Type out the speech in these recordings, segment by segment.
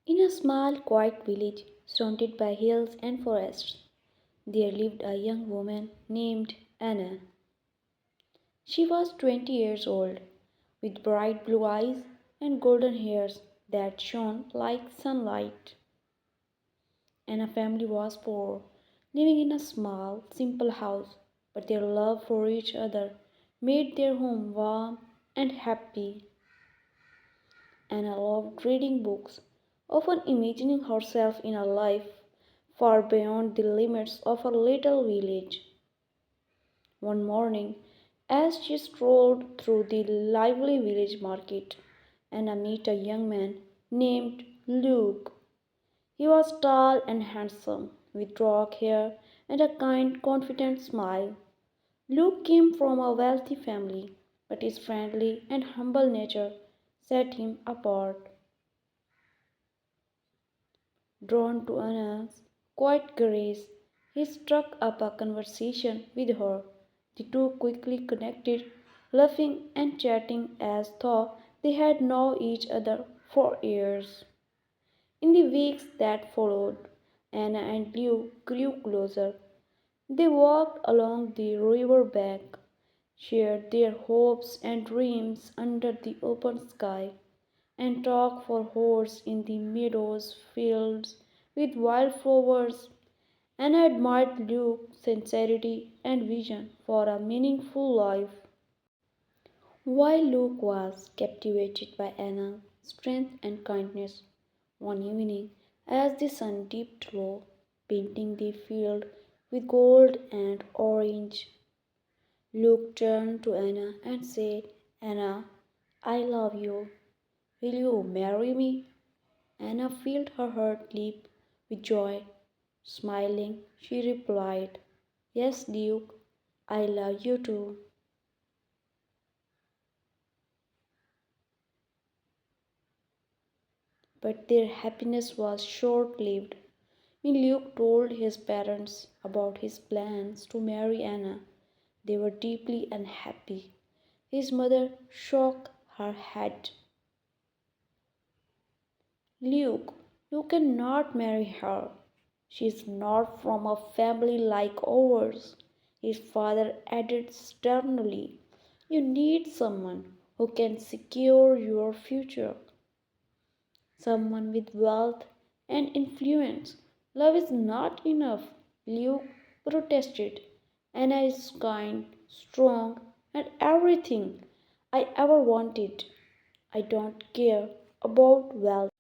In a small, quiet village surrounded by hills and forests, there lived a young woman named Anna. She was 20 years old, with bright blue eyes and golden hairs that shone like sunlight. Anna's family was poor, living in a small, simple house, but their love for each other made their home warm and happy. Anna loved reading books, often imagining herself in a life far beyond the limits of her little village. One morning, as she strolled through the lively village market, Anna met a young man named Luke. He was tall and handsome, with dark hair and a kind, confident smile. Luke came from a wealthy family, but his friendly and humble nature set him apart. Drawn to Anna's quiet grace, he struck up a conversation with her. The two quickly connected, laughing and chatting as though they had known each other for years. In the weeks that followed, Anna and Leo grew closer. They walked along the river bank, shared their hopes and dreams under the open sky, and talked for hours in the meadows filled with wildflowers. Anna admired Luke's sincerity and vision for a meaningful life, while Luke was captivated by Anna's strength and kindness. One evening, as the sun dipped low, painting the field with gold and orange, Luke turned to Anna and said, Anna, I love you. Will you marry me? Anna felt her heart leap with joy. Smiling, she replied, Yes, Luke, I love you too. But their happiness was short lived. When Luke told his parents about his plans to marry Anna, they were deeply unhappy. His mother shook her head. Luke, you cannot marry her. She is not from a family like ours. His father added sternly, You need someone who can secure your future, someone with wealth and influence. Love is not enough, Luke protested. Anna is kind, strong, and everything I ever wanted. I don't care about wealth.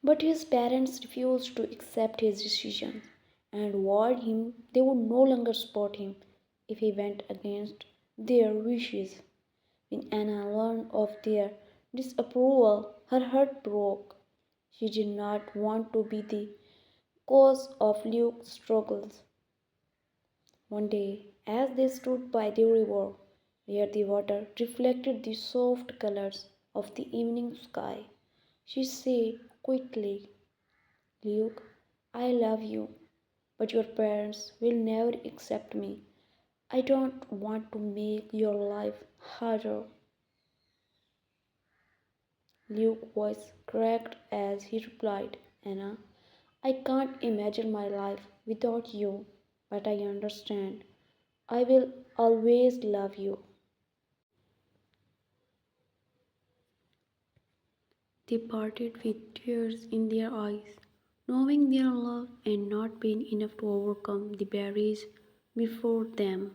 But his parents refused to accept his decision and warned him they would no longer support him if he went against their wishes. When Anna learned of their disapproval, her heart broke. She did not want to be the cause of Luke's struggles. One day, as they stood by the river, where the water reflected the soft colors of the evening sky, she said quickly, Luke, I love you, but your parents will never accept me. I don't want to make your life harder. Luke's voice cracked as he replied, Anna, I can't imagine my life without you, but I understand. I will always love you. They parted with tears in their eyes, knowing their love had not been enough to overcome the barriers before them.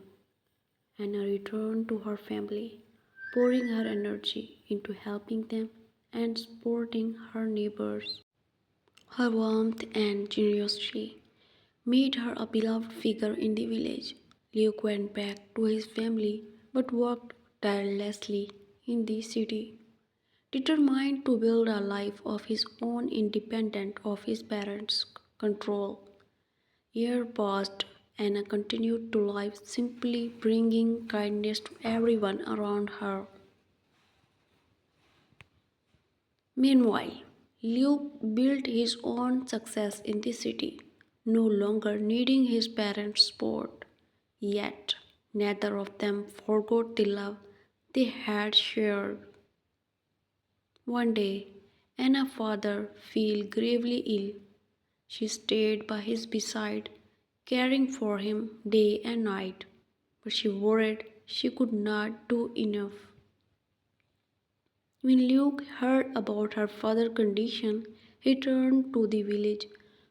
Anna returned to her family, pouring her energy into helping them and supporting her neighbors. Her warmth and generosity made her a beloved figure in the village. Luke went back to his family but worked tirelessly in the city, determined to build a life of his own independent of his parents' control. Years passed, Anna continued to live simply bringing kindness to everyone around her. Meanwhile, Luke built his own success in the city, no longer needing his parents' support. Yet, neither of them forgot the love they had shared. One day, Anna's father fell gravely ill. She stayed by his bedside, caring for him day and night, but she worried she could not do enough. When Luke heard about her father's condition, he turned to the village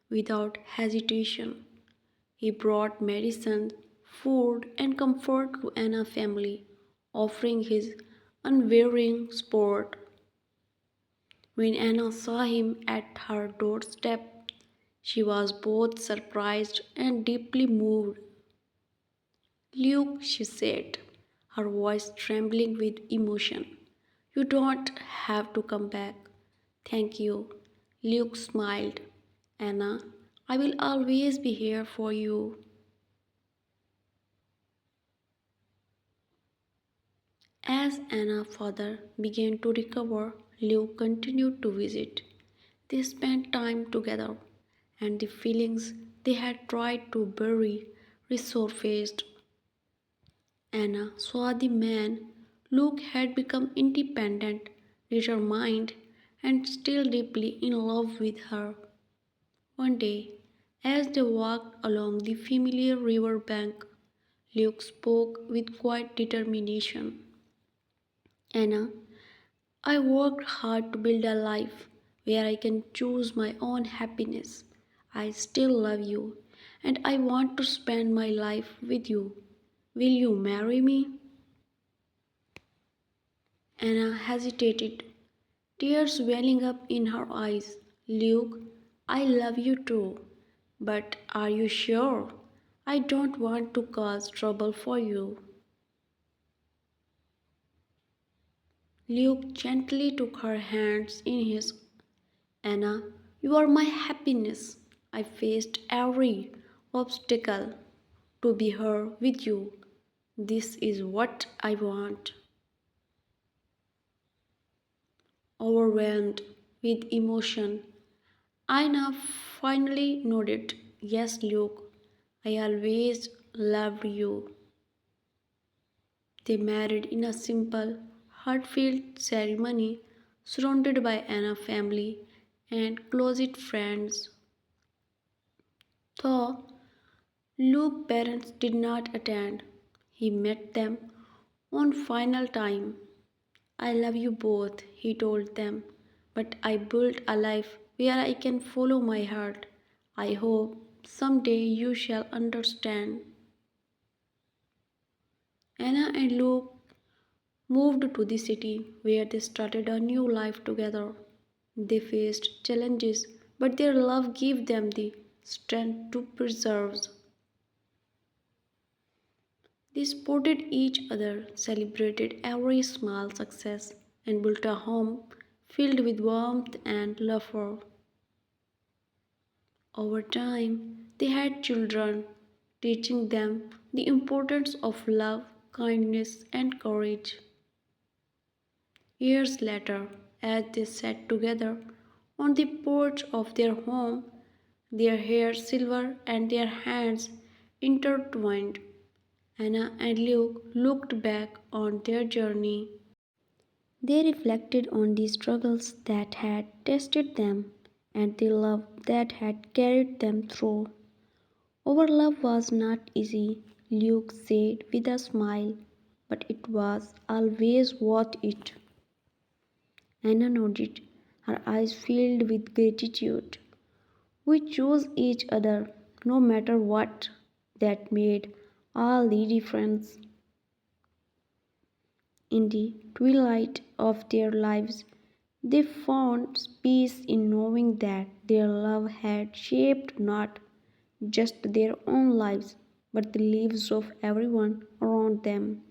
without hesitation. He brought medicine, food, and comfort to Anna's family, offering his unwavering support. When Anna saw him at her doorstep, she was both surprised and deeply moved. Luke, she said, her voice trembling with emotion, you don't have to come back. Thank you. Luke smiled. Anna, I will always be here for you. As Anna's father began to recover, Luke continued to visit. They spent time together, and the feelings they had tried to bury resurfaced. Anna saw the man Luke had become independent, determined, and still deeply in love with her. One day, as they walked along the familiar river bank, Luke spoke with quiet determination. Anna, I worked hard to build a life where I can choose my own happiness. I still love you and I want to spend my life with you. Will you marry me? Anna hesitated, tears welling up in her eyes. Luke, I love you too. But are you sure? I don't want to cause trouble for you. Luke gently took her hands in his. Anna, you are my happiness. I faced every obstacle to be here with you. This is what I want. Overwhelmed with emotion, Anna finally nodded. Yes, Luke, I always loved you. They married in a simple, heartfelt ceremony surrounded by Anna's family and closest friends. Though Luke's parents did not attend, he met them one final time. I love you both, he told them, but I built a life where I can follow my heart. I hope someday you shall understand. Anna and Luke moved to the city where they started a new life together. They faced challenges, but their love gave them the strength to persevere. They supported each other, celebrated every small success, and built a home filled with warmth and laughter. Over time, they had children, teaching them the importance of love, kindness, and courage. Years later, as they sat together on the porch of their home, their hair silver and their hands intertwined, Anna and Luke looked back on their journey. They reflected on the struggles that had tested them and the love that had carried them through. Our love was not easy, Luke said with a smile, but it was always worth it. Anna nodded, her eyes filled with gratitude. We chose each other no matter what. That made all the difference. In the twilight of their lives, they found peace in knowing that their love had shaped not just their own lives, but the lives of everyone around them.